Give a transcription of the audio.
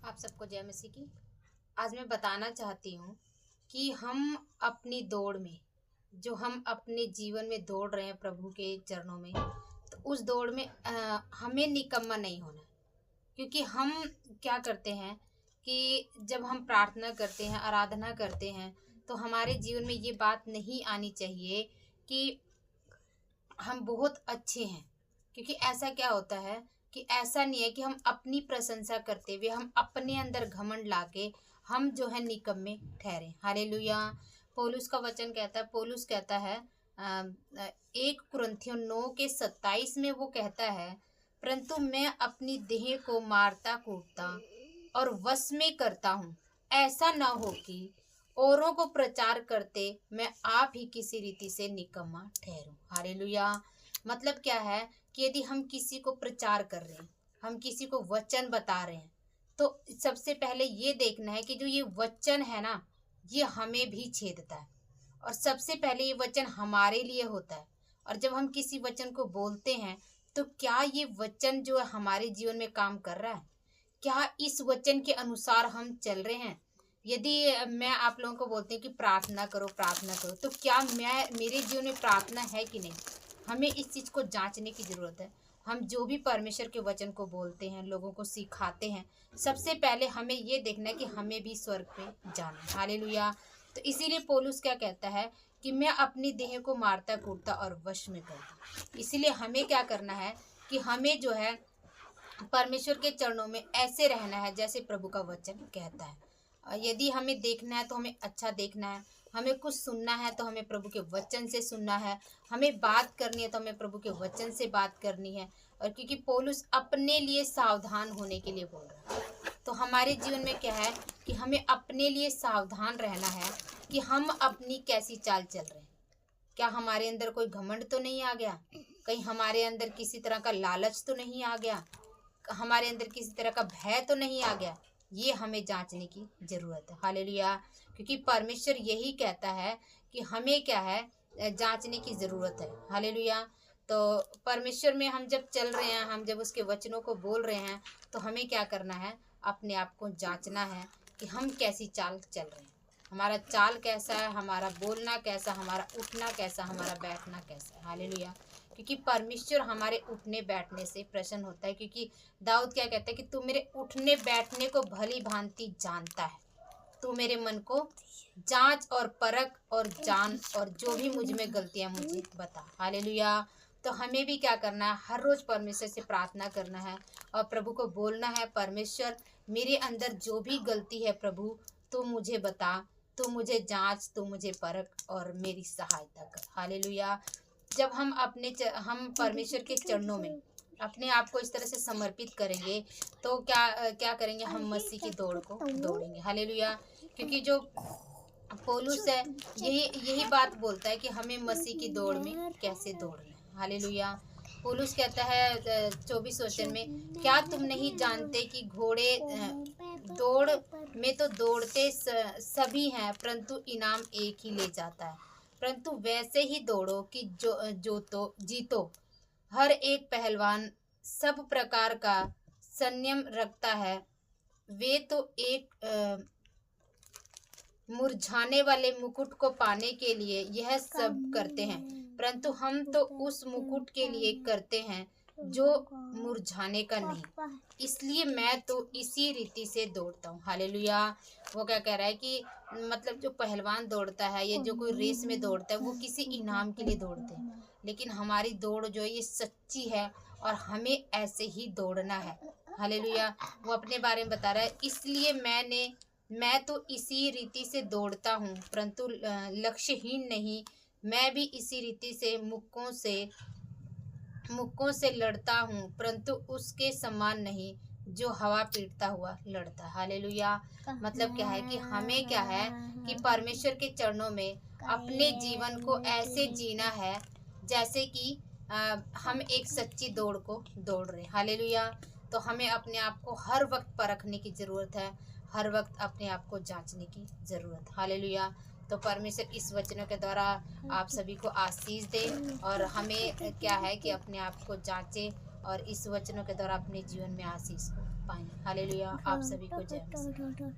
आप सबको जय मसीह की। आज मैं बताना चाहती हूँ कि हम अपनी दौड़ में, जो हम अपने जीवन में दौड़ रहे हैं प्रभु के चरणों में, तो उस दौड़ में हमें निकम्मा नहीं होना। क्योंकि हम क्या करते हैं कि जब हम प्रार्थना करते हैं, आराधना करते हैं, तो हमारे जीवन में ये बात नहीं आनी चाहिए कि हम बहुत अच्छे हैं। क्योंकि ऐसा क्या होता है कि ऐसा नहीं है कि हम अपनी प्रशंसा करते हुए हम अपने अंदर घमंड लाके हम जो है निकम्मे ठहरे। हालेलुया। पौलुस कहता है 1 कुरिन्थियों 9 के 27 में वो कहता है, परंतु मैं अपनी देह को मारता कूटता और वश में करता हूँ, ऐसा ना हो कि औरों को प्रचार करते मैं आप ही किसी रीति से निकम्मा ठहरूं। हालेलुया। मतलब क्या है कि यदि हम किसी को प्रचार कर रहे हैं, हम किसी को वचन बता रहे हैं, तो सबसे पहले ये देखना है कि जो ये वचन है ना, ये हमें भी छेदता है और सबसे पहले ये वचन हमारे लिए होता है। और जब हम किसी वचन को बोलते हैं तो क्या ये वचन जो है हमारे जीवन में काम कर रहा है? क्या इस वचन के अनुसार हम चल रहे हैं? यदि मैं आप लोगों को बोलती हूँ कि प्रार्थना करो प्रार्थना करो, तो क्या मेरे जीवन में प्रार्थना है कि नहीं? हमें इस चीज़ को जांचने की ज़रूरत है। हम जो भी परमेश्वर के वचन को बोलते हैं, लोगों को सिखाते हैं, सबसे पहले हमें ये देखना है कि हमें भी स्वर्ग पे जाना है। हालेलुया। तो इसीलिए पौलुस क्या कहता है कि मैं अपनी देह को मारता कूटता और वश में करता। इसीलिए हमें क्या करना है कि हमें जो है परमेश्वर के चरणों में ऐसे रहना है जैसे प्रभु का वचन कहता है। यदि हमें देखना है तो हमें अच्छा देखना है, हमें कुछ सुनना है तो हमें प्रभु के वचन से सुनना है, हमें बात करनी है तो हमें प्रभु के वचन से बात करनी है। और क्योंकि पौलुस अपने लिए सावधान होने के लिए बोल रहा है, तो हमारे जीवन में क्या है कि हमें अपने लिए सावधान रहना है कि हम अपनी कैसी चाल चल रहे हैं। क्या हमारे अंदर कोई घमंड तो नहीं आ गया? कहीं हमारे अंदर किसी तरह का लालच तो नहीं आ गया? हमारे अंदर किसी तरह का भय तो नहीं आ गया? ये हमें जांचने की जरूरत है। हालेलुया। क्योंकि परमेश्वर यही कहता है कि हमें क्या है, जांचने की जरूरत है। हालेलुया। तो परमेश्वर में हम जब चल रहे हैं, हम जब उसके वचनों को बोल रहे हैं, तो हमें क्या करना है, अपने आप को जांचना है कि हम कैसी चाल चल रहे हैं, हमारा चाल कैसा है, हमारा बोलना कैसा, हमारा उठना कैसा, हमारा बैठना कैसा है। हालेलुया। क्योंकि परमेश्वर हमारे उठने बैठने से प्रसन्न होता है। क्योंकि दाऊद क्या कहता है कि तू मेरे उठने बैठने को भली भांति जानता है, तू मेरे मन को जांच और परख और जान, और जो भी मुझ में गलतियां मुझे बता। हालेलुया। तो हमें भी क्या करना है, हर रोज परमेश्वर से प्रार्थना करना है और प्रभु को बोलना है, परमेश्वर मेरे अंदर जो भी गलती है प्रभु तू मुझे बता, तू मुझे जांच, तू मुझे परख और मेरी सहायता कर। हालेलुया। जब हम परमेश्वर के चरणों में अपने आप को इस तरह से समर्पित करेंगे, तो क्या क्या करेंगे, हम मसीह की दौड़ को दौड़ेंगे। हालेलुया। क्योंकि जो पौलुस है यही यही बात बोलता है कि हमें मसीह की दौड़ में कैसे दौड़ना है। हालेलुया। पौलुस कहता है 24 वचन में, क्या तुम नहीं जानते कि घोड़े दौड़ में तो दौड़ते सभी हैं, परंतु इनाम एक ही ले जाता है। परंतु वैसे ही दौड़ो कि जो तो जीतो। हर एक पहलवान सब प्रकार का संयम रखता है। वे तो एक मुरझाने वाले मुकुट को पाने के लिए यह सब करते हैं, परंतु हम तो उस मुकुट के लिए करते हैं जो मुरझाने का नहीं। इसलिए मैं तो इसी रीति से दौड़ता हूँ। हालेलुया। वो क्या कह रहा है कि मतलब जो पहलवान दौड़ता है या जो कोई रेस में दौड़ता है, वो किसी इनाम के लिए दौड़ते हैं, लेकिन हमारी दौड़ जो है ये सच्ची है और हमें ऐसे ही दौड़ना है। हालेलुया। वो अपने बारे में बता रहा है, इसलिए मैं तो इसी रीति से दौड़ता हूँ, परंतु लक्ष्यहीन नहीं। मैं भी इसी रीति से मुक्कों से लड़ता हूँ, परंतु उसके समान नहीं जो हवा पीटता हुआ लड़ता है। हालेलुया। मतलब क्या है कि हमें क्या है कि परमेश्वर के चरणों में अपने जीवन को ऐसे जीना है जैसे कि हम एक सच्ची दौड़ को दौड़ रहे हैं। हालेलुया। तो हमें अपने आप को हर वक्त परखने की ज़रूरत है, हर वक्त अपने आप को जांचने की ज़रूरत। हालेलुया। तो परमेश्वर इस वचनों के द्वारा आप सभी को आशीष दे और हमें क्या है कि अपने आप को जांचे और इस वचनों के द्वारा अपने जीवन में आशीष को पाएं। हालेलुया। आप सभी को जय मसीह।